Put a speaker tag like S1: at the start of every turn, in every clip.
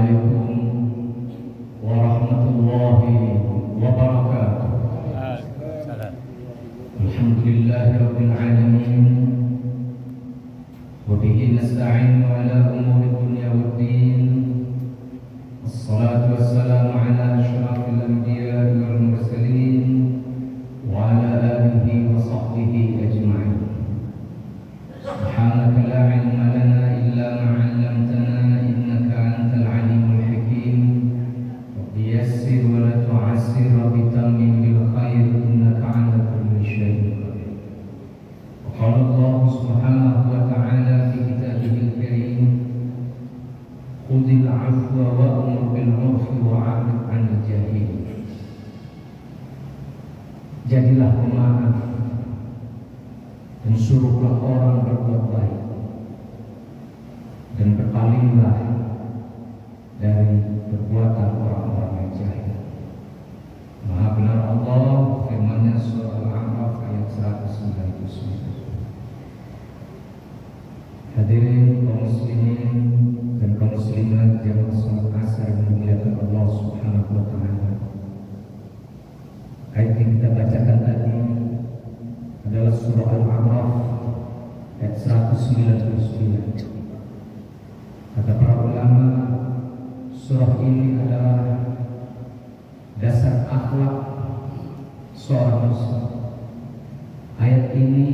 S1: Assalamualaikum warahmatullahi wabarakatuh. Alhamdulillahirabbil alamin. Wa bihi nasta'inu ala umuri dunya waddin. Wassalatu wassalamu ala asyrafil anbiya'i wal mursalin wa ala alihi wa sahbihi ajma'in. Subhanaka la ilma lana illa ma 'allamtana innaka antal alimul hakim. Rabbi yassir wa la tu'assir wa bitammim bil khair innaka 'ala kulli syai'in qadir. Wa qala Allah subhanahu wa ta'ala fi kitabihil karim, khudhil 'afwa wa'mur bil 'urfi wa'rid 'anil jahilin. Jadilah pemaaf dan suruhlah orang berbuat baik, dan berpalinglah dari perbuatan orang-orang yang jahil. Maha benar Allah firman-Nya surah Al-A'raf ayat 199. Hadirin kaum muslimin dan kaum muslimat jamaah salat asar yang dimuliakan Allah Subhanahu wa taala. Ayat yang kita bacakan tadi adalah surah Al-A'raf ayat 199. Kata para ulama, surah ini adalah dasar akhlak seorang muslim. Ayat ini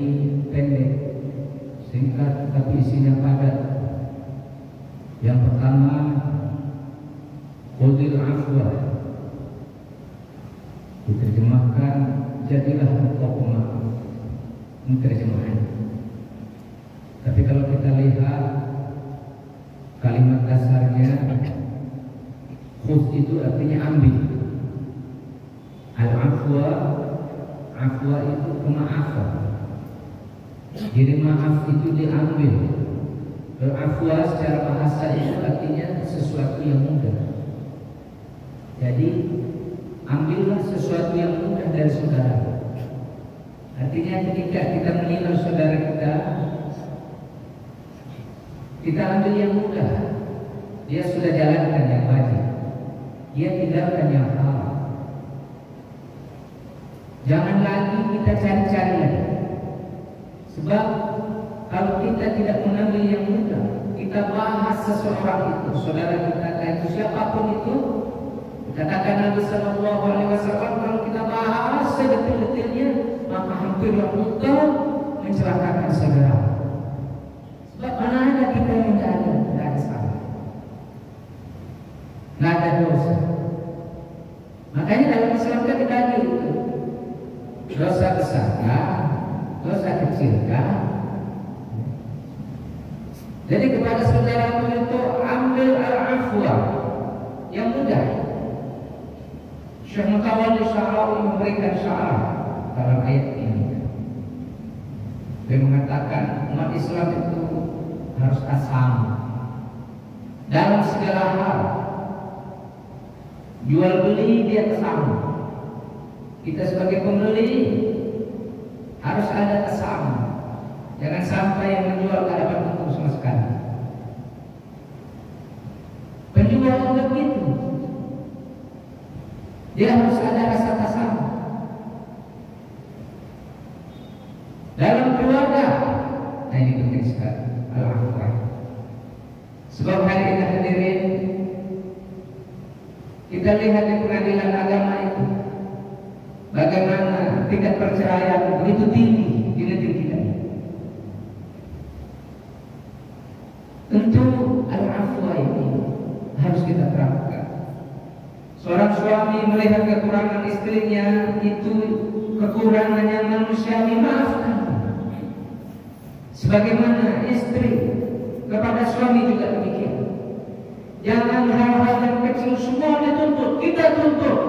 S1: pendek, singkat, tapi isinya padat. Yang pertama, khudhil afwa, diterjemahkan jadilah engkau pemaaf. Ini terjemahan. Tapi kalau kita lihat kalimat dasarnya, khudh itu artinya ambil. Al-afwa, afwa itu pemaafan. Jadi maaf itu diambil. Al-afwa secara bahasa itu artinya sesuatu yang mudah. Jadi ambillah sesuatu yang mudah dari saudara. Artinya ketika kita menilai saudara kita ambil yang mudah. Dia sudah jalankan yang wajib, dia tinggalkan yang haram. Jangan lagi kita cari-cari lagi. Sebab kalau kita tidak mengambil yang mudah, kita bahas seseorang itu, saudara kita, itu siapapun itu, katakan Nabi Sallallahu Alaihi Wasallam, kalau kita bahas sedetil-detilnya, maka hampirlah engkau mencelakakan saudara. Sebab mana ada kita yang tidak ada salah, nggak ada dosa. Makanya dalam Islam kita dibagi itu dosa besar, dosa kecil, Jadi kepada saudaramu itu ambil al-afwa yang mudah. Syekh Mutawalli Sya'rawi memberikan syarat dalam ayat ini. Dia mengatakan umat Islam itu harus asam dalam segala hal. Jual beli dia sama. Kita sebagai pembeli harus ada kesama. Jangan sampai yang menjual tidak dapat untung sama sekali. Penjual juga begitu. Dia harus ada rasa tasawuf. Dalam keluarga, nah ini penting sekali. Al-afwa. Sebab hari ini hadirin, kita lihat di pengadilan agama itu bagaimana tingkat perceraian begitu tinggi di negeri kita. Tentu al-afwa ini harus kita terapkan. Seorang suami melihat kekurangan istrinya, itu kekurangannya manusiawi, maafkan. Sebagaimana istri kepada suami juga demikian. Jangan hal-hal yang kecil semua dituntut, kita tuntut.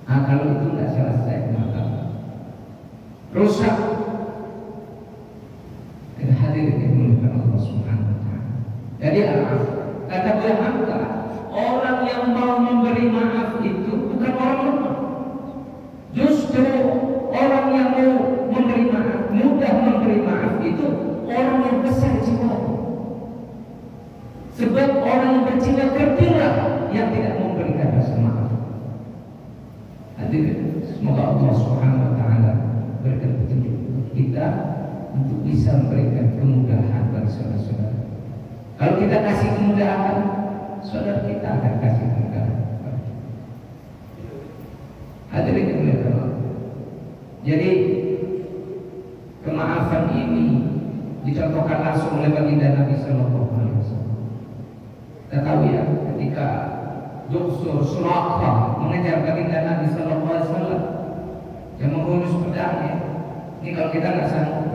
S1: Nah, kalau itu tidak selesai, maka rusak. Dan hadirin yang dimuliakan Allah Subhanahu wa taala. Jadi al-afwa, kata beliau, orang yang mau memberi maaf itu bukan orang lemah. Justru orang yang mau memberi maaf, mudah memberi maaf itu orang yang besar jiwanya. Sebab orang yang berjiwa kerdillah yang tidak memberikan rasa maaf. Hadirin, semoga Allah Subhanahu wa taala berikan petunjuk kita untuk bisa memberikan kemudahan bagi saudara-saudara. Kalau kita kasih kemudahan, saudara kita akan kasih kemudahan. Hadirin kemuliaan Allah. Jadi kemaafan ini dicontohkan langsung oleh baginda Nabi Sallallahu Alaihi Wasallam. Kita tahu ya, ketika Juhsur Sulaqah mengejar baginda Nabi Sallallahu Alaihi Wasallam yang menghunus pedangnya, ini kalau kita nggak sanggup,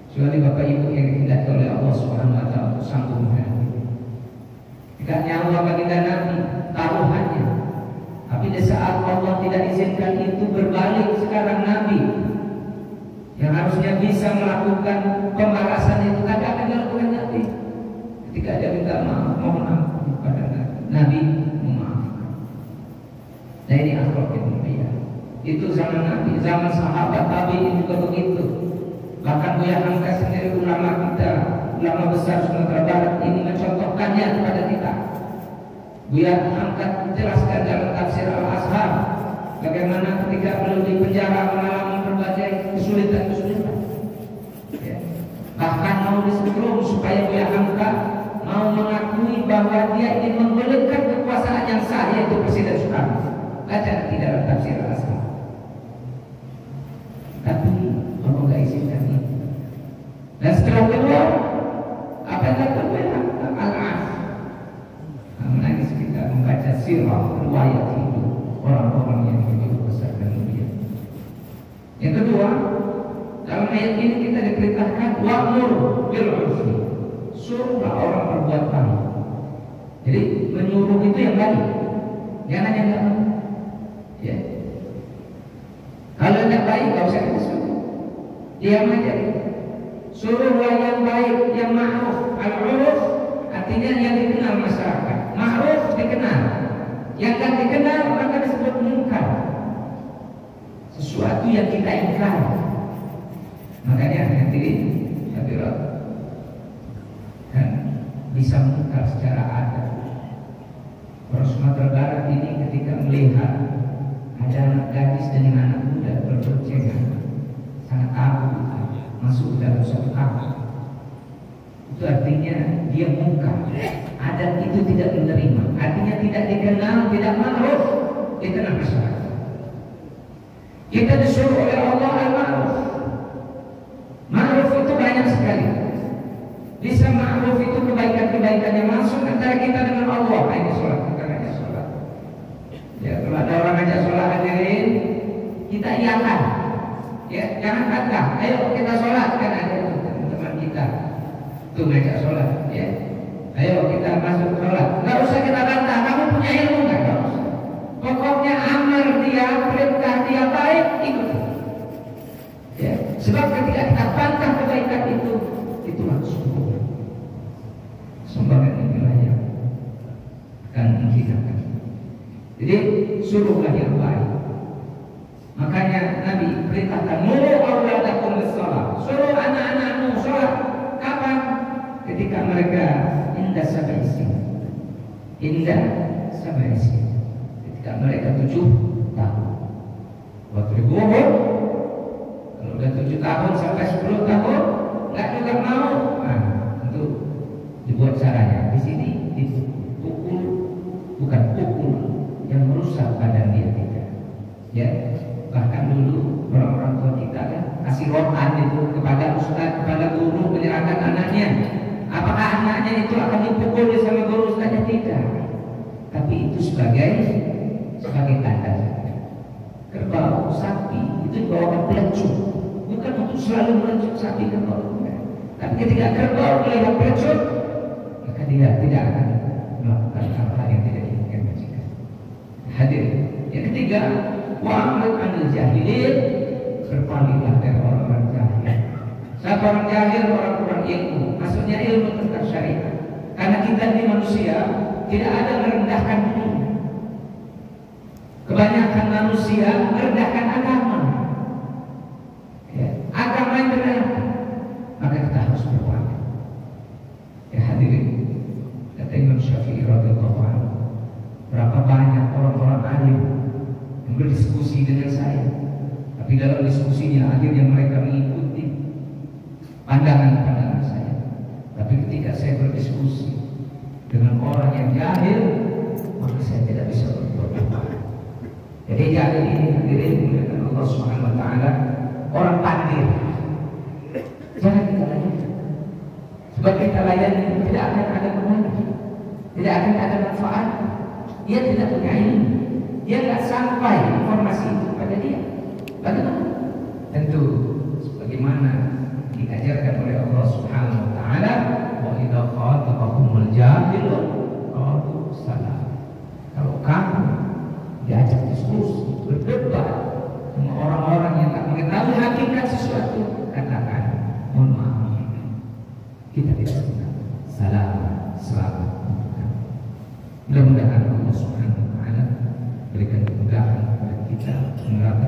S1: kecuali bapak ibu yang dikehendaki oleh Allah Subhanahu Wa Taala untuk sanggup menghadapi. Jika nyawa baginda Nabi taruhannya, tapi di saat Allah tidak izinkan itu berbalik, sekarang Nabi yang harusnya bisa melakukan pembalasan itu tidak akan dilakukan Nabi. Ketika dia minta maaf, mohon ampun kepada Nabi, memaafkan. Nah ini akhlak yang mulia. Itu zaman Nabi, zaman sahabat tabi'in juga begitu. Bahkan Buya Hamka sendiri, ulama kita, ulama besar Sumatera Barat ini mencontohkannya kepada kita. Buya Hamka menjelaskan dalam tafsir Al-Azhar bagaimana ketika beliau di penjara mengalami berbagai kesulitan-kesulitan. Ya. Bahkan mau disetrum supaya Buya Hamka mau mengakui bahwa dia ingin menggulirkan kekuasaan yang sah, yaitu Presiden Soekarno. Baca nanti dalam tafsir Al-Azhar. Tapi Allah nggak izinkan itu. Dan setelah keluar, apa yang dilakukan? Al-As. Menangis kita membaca sirah riwayat hidup orang-orang yang hidup besar dan mulia. Yang kedua, dalam ayat ini kita diperintahkan wa'mur bil 'urfi. Suruhlah orang berbuat baik. Jadi menyuruh itu yang baik, jangan yang enggak baik. Ya. Kalau tidak baik, nggak usah kita suruh. Diam aja. Suruhlah yang baik, yang ma'ruf. Al-'urf artinya yang dikenal masyarakat. Ma'ruf dikenal. Yang tak dikenal maka disebut munkar. Sesuatu yang kita ingkar. Makanya hadirin hadirat kan bisa munkar secara adat. Orang Sumatera Barat ini ketika melihat ada anak gadis dengan anak muda berboncengan, sangat tabu masuk dalam suatu kamar. Itu artinya dia munkar. Adat itu tidak menerima. Artinya tidak dikenal, tidak ma'ruf, dikenal masyarakat. Kita disuruh oleh Allah al-ma'ruf. Ma'ruf itu banyak sekali. Bisa ma'ruf itu kebaikan-kebaikan yang langsung antara kita dengan Allah. Ini sholat, kita ngajak sholat. Ya, kalau ada orang ngajak sholat hadirin, kita iakan. Ya, jangan kata, ayo kita sholat, kan ada teman kita itu ngajak sholat. Ya, ayo kita masuk sholat. Nggak usah kita bantah, kamu punya ilmu nggak? Nggak usah. Pokoknya amar dia, perintah dia baik, ikut. Ya, sebab ketika kita bantah kebaikan itu langsung sumbangan inilah yang akan menghinakan. Jadi suruhlah yang baik. Makanya Nabi perintahkan muru auladakum bis-shalah. Suruh anak-anakmu sholat. Kapan? Ketika mereka indah sabaisi. Ketika mereka 7 tahun. Waktu gugur, kalau udah 7 tahun sampai 10 tahun, nggak juga mau. Nah, itu dibuat caranya. Di sini dipukul, bukan pukul yang merusak badan dia tidak. Ya, bahkan dulu orang-orang tua kita kan kasih rotan itu kepada ustaz, kepada guru menyerahkan anaknya. Apakah anaknya itu akan dipukul sama guru ustaznya? Tidak. Tapi itu sebagai tanda. Kerbau, sapi itu dibawakan pelecut, bukan untuk selalu melecut sapi kerbau. Tapi ketika kerbau melihat pelecut, maka dia tidak akan melakukan hal-hal yang tidak diinginkan majikan. Hadir. Yang ketiga, wa'amil anil jahilin, berpalinglah dari orang-orang jahil. Siapa orang jahil? Orang kurang ilmu. Maksudnya ilmu tentang syariat. Karena kita ini manusia tidak ada merendahkan diri. Kebanyakan manusia merendahkan agama. Ya, agama yang benar. Maka kita harus berpaling. Ya hadirin, berdiskusi dengan saya. Tapi dalam diskusinya akhirnya mereka mengikuti pandangan-pandangan saya. Tapi ketika saya berdiskusi dengan orang yang jahil, maka saya tidak bisa berbuat apa-apa. Jadi jahil ini hadirin dimuliakan Allah Subhanahu wa taala, orang pandir. Jangan kita layani. Sebab kita layani tidak akan ada gunanya, tidak akan ada manfaat. Dia tidak punya ilmu, dia tidak sampai informasi itu pada dia. Bagaimana? Tentu sebagaimana diajarkan oleh Allah Subhanahu wa taala, wa idza khatabahumul jahilun qalu salam. Kalau kamu diajak diskusi, berdebat sama orang-orang yang tak mengetahui hakikat sesuatu, katakan mohon maaf, kita tidak suka. Salam, selamat. Mudah-mudahan Allah Subhanahu wa taala berikan kemudahan kepada kita menerapkan